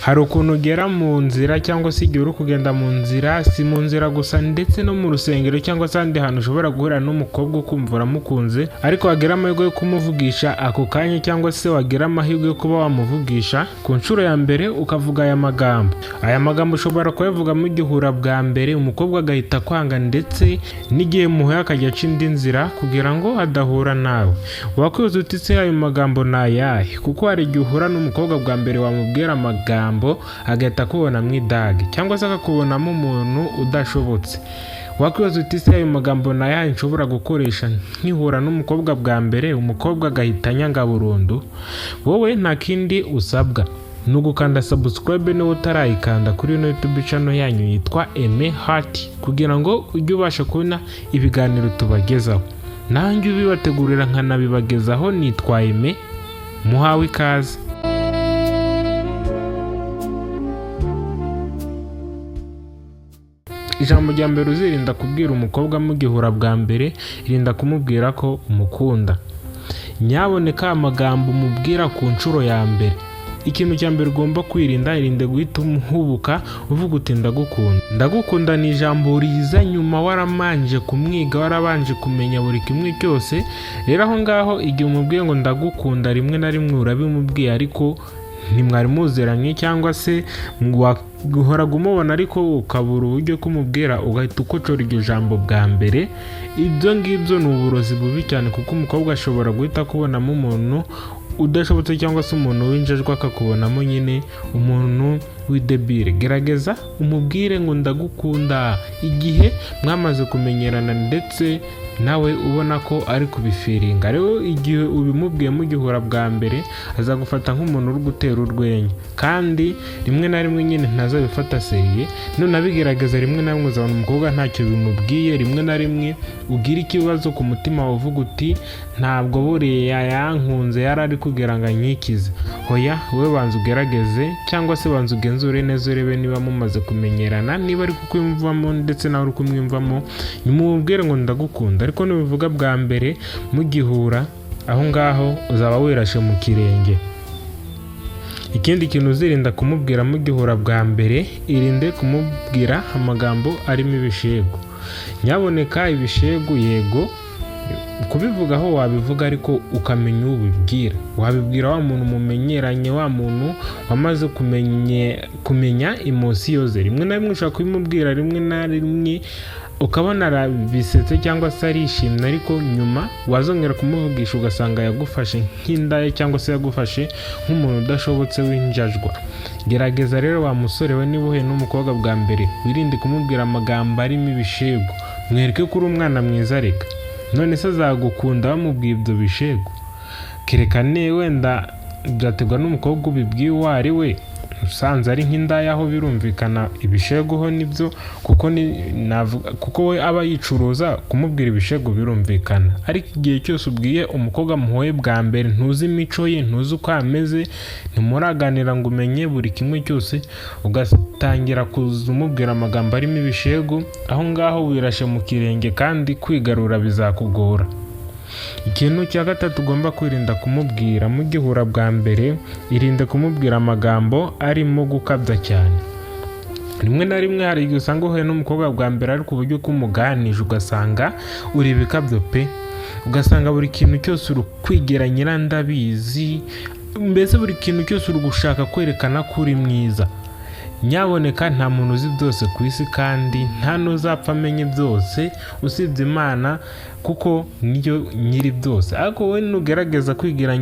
hari ukuntu ugera mu nzira cyangwa se igihe uri kugenda mu nzira, si mu nzira gusa ndetse no mu rusengero cyangwa se ahandi hantu ushobora guhura n'umukobwa ukumva uramukunze, ariko wagira amahirwe yo kumuvugisha ako kanya cyangwa se wagira amahirwe yo kuba wamuvugisha ku nshuro ya mbere ukavuga aya magambo. Aya magambo ushobora kuyavuga mugihura bwa mbere, umukobwa agahita kwanga ndetse n'igihe muhuye akajya aca indi nzira kugira ngo adahura nawe. Wakwibaza uti se ayo magambo ni ayahe? Kuko hari igihe uhura n'umukobwa bwa mbere wamubwira amagambo agahita akubona mu idage cyangwa se akakubonamo umuntu udashobotse. Wakwibaza uti se ayo magambo ni ayahe nshobora gukoresha nkihura n'umukobwa bwa mbere umukobwa agahita anyanga burundu? Wowe nta kindi usabwa ni ugukanda subscribe niba utarayikanda kuri ino YouTube channel yanyu yitwa Aime Heart kugira ngo ujye ubasha kubona ibiganiro tubagezaho. Nanjye ubibategurira nkanabibagezaho nitwa Aime, muhawe ikaze. Ijambo rya mbere uzirinda kubwira umukobwa mugihura bwa mbere, irinda kumubwira ko umukunda. Nyaboneka amagambo umubwira ku nshuro ya mbere. Ikintu cya mbere ugomba kwirinda, irinde guhita umuhubuka uvuga uti ndagukunda. Ndagukunda ni ijambo riza nyuma waramanje kumwiga, warabanje kumenya buri kimwe cyose. Rero aho ngaho igihe umubwiye ngo ndagukunda, rimwe na rimwe urabimubwiye ariko ntimwari muzeranye cyangwa se wahoraga umubona ariko ukabura uburyo kumubwira, ugahita ukocora iryo jambo bwa mbere. Ibyo ngibyo ni uburozi bubi cyane kuko umukobwa ashobora guhita akubonamo umuntu udashobotse cyangwa se umuntu w'injajwa akakubonamo nyine umuntu w'idebire. Gerageza umubwire ngo ndagukunda igihe mwamaze kumenyerana ndetse nawe ubona ko ari kubifiringa. Rero igihe ubimubwiye mugihura bwa mbere azagufata nk'umuntu uri gutera urwenya, kandi rimwe na rimwe nyine ntazabifata seriye. None abigerageza rimwe na rimwe uzabona umukobwa ntacyo bimubwiye, rimwe na rimwe ugira ikibazo ku mutima uvuga uti ntabwo buriya yankunze yari ari kugira ngo anyikize. Hoya, wowe banza ugerageze cyangwa se banza ugenzure neza urebe niba mumaze kumenyerana, niba ari kukwiyumvamo ndetse nawe uri kumwiyumvamo, nyuma umubwire ngo ndagukunda. Ariko nubivuga bwa mbere mugihura, aho ngaho uzaba wirashe mu kirenge. Ikindi kintu uzirinda kumubwira mugihura bwa mbere, irinde kumubwira amagambo arimo ibishego. Nyaboneka ibishego yego kubivugaho wabivuga ariko ukamenya ubibwira. Wabibwira wa muntu mumenyeranye, wa muntu wamaze kumenya emosiyo ze. Rimwe na rimwe ushaka kubimubwira, rimwe na rimwe ukabona arabisetse cyangwa se arishimye, ariko nyuma wazongera kumuvugisha ugasanga yagufashe nk'indaya cyangwa se yagufashe nk'umuntu udashobotse w'injajwa. Gerageza rero wa musore we, niba uhuye n'umukobwa bwa mbere wirinde kumubwira amagambo arimo ibishego. Mwereke ko uri umwana mwiza. Reka none se azagukunda bamubwiye ibyo bishego? Kerekane wenda byaterwa n'umukobwa ubibwiye uwo ari we. Usanze ari nk'indaya aho birumvikana ibishego ho nibyo, kuko we aba yicuruza, kumubwira ibishego birumvikana. Ariko igihe cyose ubwiye umukobwa muhoye bwa mbere, ntuzi imico ye, ntuzi uko ameze, ntimuraganira ngo umenye buri kimwe cyose, ugatangira kuza umubwira amagambo arimo ibishego, aho ngaho wirashe mu kirenge kandi kwigarura bizakugora. Ikintu cya gatatu ugomba kwirinda kumubwira mugihura bwa mbere, irinde kumubwira amagambo arimo gukabya cyane. Rimwe na rimwe hari igihe usanga uhuye n'umukobwa bwa mbere ariko uburyo kumuganije ugasanga uri ibikabyo pe, ugasanga buri kintu cyose uri kwigira nyirandabizi, mbese buri kintu cyose uri gushaka kwerekana ko uri mwiza. Nyaboneka nta muntu uzi byose ku isi kandi nta n'uzapfa amenye byose usibye Imana, kuko niyo nyiri byose. Ariko wowe nugerageza kwigira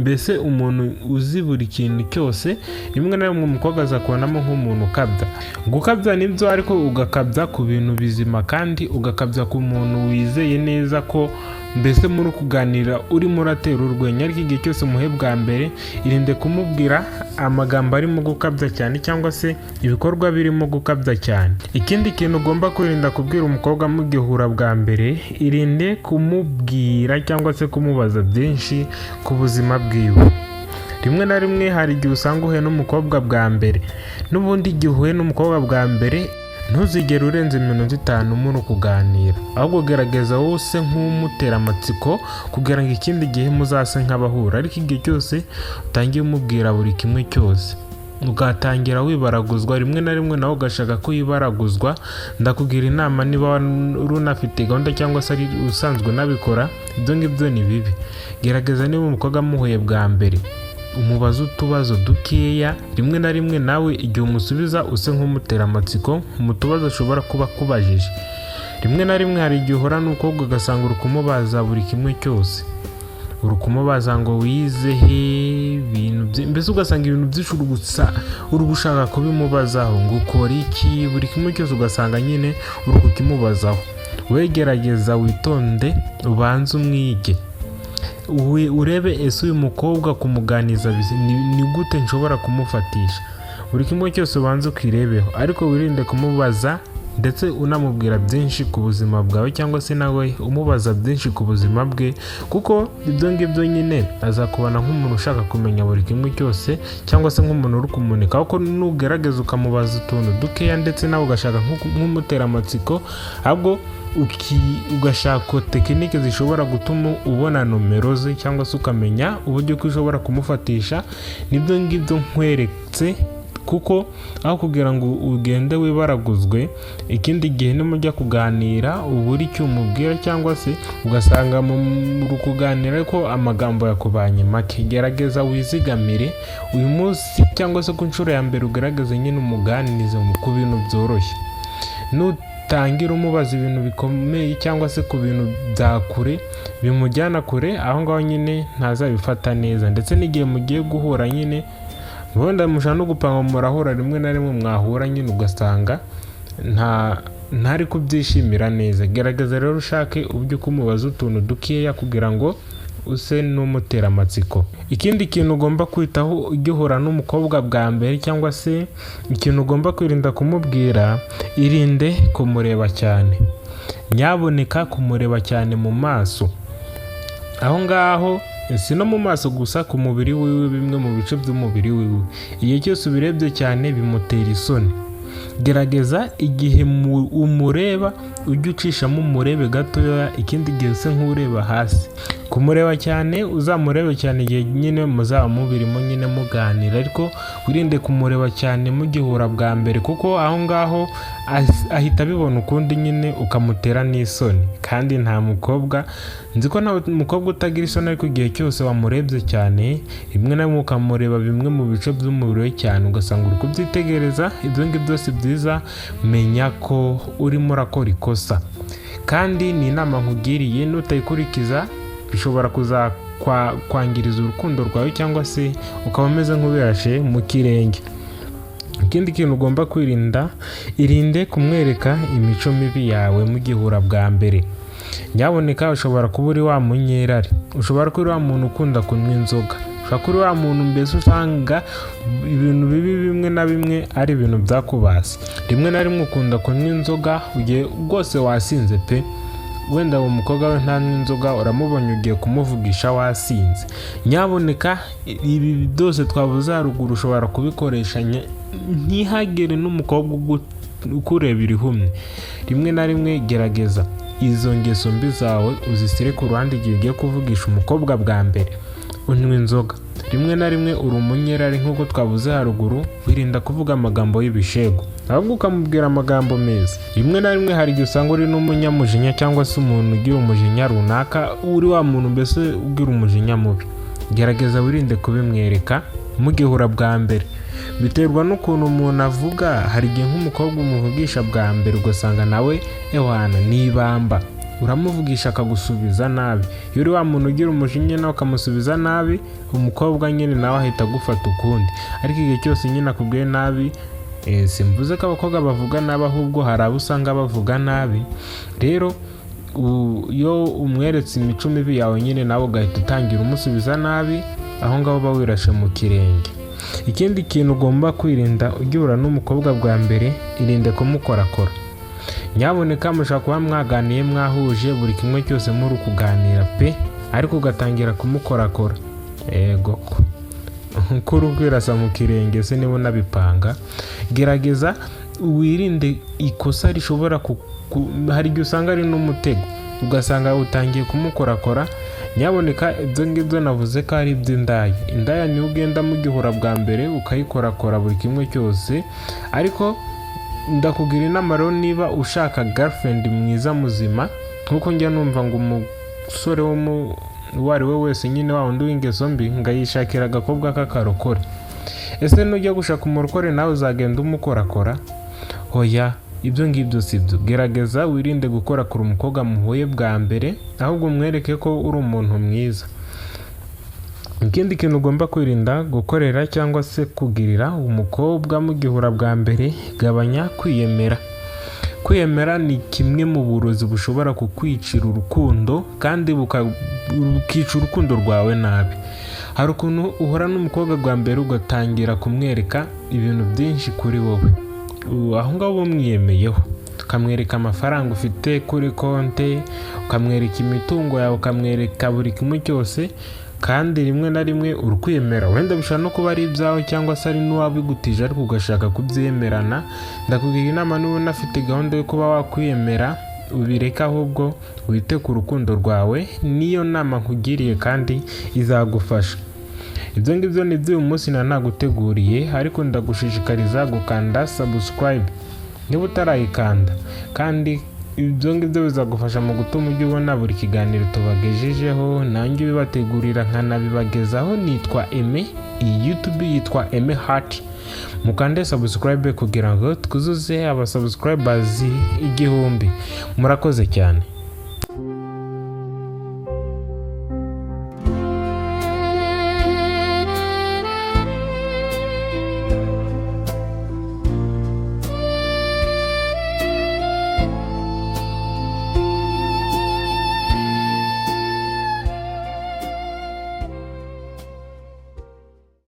mbese umuntu uzi buri kintu cyose, rimwe na rimwe umukobwa azakubonamo nk'umuntu ukabya. Gukabya nibyo, ariko ugakabya ku bintu bizima kandi ugakabya ku muntu wizeye neza ko mbese muri kuganira urimo uratera urwenya. Ariko igihe cyose muhe bwa mbere, irinde kumubwira amagambo arimo gukabya cyane cyangwa se ibikorwa birimo gukabya cyane. Ikindi kintu ugomba kwirinda kubwira umukobwa mugihura bwa mbere, irinde kumubwira cyangwa se kumubaza byinshi ku buzima bwiwe. Rimwe na rimwe hari igihe usanga uhuye n'umukobwa bwa mbere, n'ubundi igihe uhuye n'umukobwa bwa mbere ntuzigere urenze iminota 5 muri kuganira, ahubwo gerageza wose nk'umutera amatsiko kugira ngo ikindi gihe muzase nk'abahura. Ariko igihe cyose utangiye umubwira buri kimwe cyose, ugatangira wibaraguzwa, rimwe na rimwe nawe ugashaka ko yibaraguzwa. Ndakugira inama, niba runafite gahunda cyangwa se ari usanzwe unabikora, ibyo ngibyo ni bibi. Gerageza niba umukobwa muhuye bwa mbere, umubaza utubazo dukeya, rimwe na rimwe nawe igihe umusubiza use nk'umutera amatsiko mu tubazo ashobora kuba akubajije. Rimwe na rimwe hari igihe uhora n'umukobwa ugasanga uri kumubaza buri kimwe cyose, uri kumubaza ngo wize he, mbese ugasanga ibintu byinshi uri gushaka kubimubazaho, ngo ukora iki, buri kimwe cyose ugasanga nyine uri kukimubazaho. Wegerageza witonde, ubanze umwige, urebe ese uyu mukobwa kumuganiza ni gute nshobora kumufatisha. Buri kimwe cyose ubanze ukirebeho, ariko wirinde kumubaza ndetse unamubwira byinshi ku buzima bwawe, cyangwa se nawe umubaza byinshi ku buzima bwe, kuko ibyo ngibyo nyine azakubona nk'umuntu ushaka kumenya buri kimwe cyose, cyangwa se nk'umuntu uri kumunika. Kuko nugerageza ukamubaza utuntu dukeya ndetse nawe ugashaka nk'umutera amatsiko, ahubwo ugashaka tekinike zishobora gutuma ubona nomero ze, cyangwa se ukamenya uburyo ko ushobora kumufatisha. Nibyo ngibyo nkweretse, kuko aho kugira ngo ugende wibaraguzwe, ikindi gihe nimujya kuganira ubura icyo umubwira, cyangwa se ugasanga muri kuganira ariko amagambo yakubanye make. Gerageza wizigamire uyu munsi, cyangwa se ku nshuro ya mbere ugaragaze nyine umuganirize ku bintu byoroshye. Nutangira umubaza ibintu bikomeye, cyangwa se ku bintu bya kure bimujyana kure, aho ngaho nyine ntazabifata neza. Ndetse n'igihe mugiye guhura nyine, wenda mushaka no gupanga murahura, rimwe na rimwe mwahura nyine ugasanga ntari kubyishimira neza. Gerageza rero ushake uburyo kumubaza utuntu dukeya kugira ngo use n'umutera amatsiko. Ikindi kintu ugomba kwitaho ugihura n'umukobwa bwa mbere, cyangwa se ikintu ugomba kwirinda kumubwira, irinde kumureba cyane. Nyaboneka kumureba cyane mu maso, aho ngaho si no mu maso gusa, ku mubiri wiwe, bimwe mu bice by'umubiri wiwe. Igihe cyose ubirebye cyane bimutera isoni. Gerageza igihe umureba ujye ucishamo umurebe gatoya, ikindi gihe use nk'ureba hasi. Kumureba cyane, uzamurebe cyane igihe nyine muzaba mubirimo nyine muganira, ariko wirinde kumureba cyane mugihura bwa mbere, kuko aho ngaho ahita abibona ukundi nyine ukamutera n'isoni. Kandi nta mukobwa, nzi ko nta mukobwa utagira isoni, ariko igihe cyose wamurebye cyane, rimwe na rimwe ukamureba bimwe mu bice by'umubiri we cyane, ugasanga uri kubyitegereza. Ibyo ngibyo si byiza, menya ko urimo urakora ikosa. Kandi ni inama nkugiriye, nutayikurikiza bishobora kwangiriza urukundo rwawe, cyangwa se ukaba umeze nk'ubirashe mu kirenge. Ikindi kintu ugomba kwirinda, irinde kumwereka imico mibi yawe mugihura bwa mbere. Nyaboneka ushobora kuba uri wa munyerari, ushobora kuba uri wa muntu ukunda kunywa inzoga, ushobora kuba uri wa muntu mbese usanga ibintu bibi bimwe na bimwe ari ibintu byakubase. Rimwe na rimwe ukunda kunywa inzoga, ugiye rwose wasinze pe, wenda uwo mukobwa we ntanywa inzoga, uramubonye ugiye kumuvugisha wasinze. Nyaboneka ibi byose twavuze haruguru ushobora kubikoresha, ntihagire n'umukobwa ukureba irihumye. Rimwe na rimwe gerageza izo ngeso mbi zawe uzisire ku ruhande igihe ugiye kuvugisha umukobwa bwa mbere. Unywa inzoga, rimwe na rimwe uri umunyerari nk'uko twavuze haruguru, wirinda kuvuga amagambo y'ibishego, ahubwo ukamubwira amagambo meza. Rimwe na rimwe hari igihe usanga uri n'umunyamujinya, cyangwa se umuntu ugira umujinya runaka, uri wa muntu mbese ugira umujinya mubi. Gerageza wirinde kubimwereka mugihura bwa mbere. Biterwa n'ukuntu umuntu avuga. Hari igihe nk'umukobwa umuvugisha bwa mbere ugasanga nawe ewana nibamba, uramuvugisha akagusubiza nabi. Iyo uri wa muntu ugira umujinya nawe ukamusubiza nabi, umukobwa nyine nawe ahita agufata ukundi. Ariko igihe cyose nyine akubwiye nabi, simvuze ko abakobwa bavuga nabi, ahubwo hari abo usanga bavuga nabi. Rero iyo umweretse imico mibi yawe nyine nawe ugahita utangira umusubiza nabi, aho ngaho uba wirashe mu kirenge. Ikindi kintu ugomba kwirinda ugihura n'umukobwa bwa mbere, irinde kumukorakora. Nyaboneka mushaka kuba mwaganiye mwahuje buri kimwe cyose muri kuganira pe, ariko ugatangira kumukorakora. Yego kuri kwirasa mu kirenge se niba unabipanga. Gerageza wirinde ikosa rishobora hari igihe usanga ari n'umutego, ugasanga utangiye kumukorakora, nyaboneka ibyo ngibyo navuze ko ari iby'indaya. Indaya niyo ugenda mugihura bwa mbere ukayikorakora buri kimwe cyose, ariko ndakugira inama rero niba ushaka girlfriend mwiza muzima, nkuko njya numva ngo umusore uwo ari we wese nyine wa wundi w'ingeso mbi ngayishakira agakobwa k'akarokore. Ese nujya gushaka umurokore nawe uzagenda umukorakora? Hoya, ibyo ngibyo si byo. Gerageza wirinde gukorakora umukobwa muhuye bwa mbere, ahubwo umwereke ko uri umuntu mwiza. Ikindi kintu ugomba kwirinda gukorera cyangwa se kugirira umukobwa mugihura bwa mbere, gabanya kwiyemera. Kwiyemera ni kimwe mu burozi bushobora kukwicira urukundo kandi bukica urukundo rwawe nabi. Hari ukuntu uhora n'umukobwa bwa mbere ugatangira kumwereka ibintu byinshi kuri wowe, aho ngaho umwiyemeyeho, ukamwereka amafaranga ufite kuri konte, ukamwereka imitungo yawe, ukamwereka buri kimwe cyose, kandi rimwe na rimwe uri kwiyemera. Wenda bishobora no kuba ari ibyawe cyangwa se ari n'uwabigutije ariko ugashaka kubyemerana. Ndakugira inama niba unafite gahunda yo kuba wakwiyemera, ubireka ahubwo wite ku rukundo rwawe. Niyo nama nkugiriye kandi izagufasha. Ibyo ngibyo ni by'uyu munsi naguteguriye, ariko ndagushishikariza gukanda subscribe niba utarayikanda, kandi ibyo ngibyo bizagufasha mu gutuma ujya ubona buri kiganiro tubagejejeho, nanjye bibategurira nkanabibagezaho. Nitwa Aime, iyi YouTube yitwa Aime Heart. Mukande subscribe kugira ngo twuzuze abasubscribers 1000. Murakoze cyane.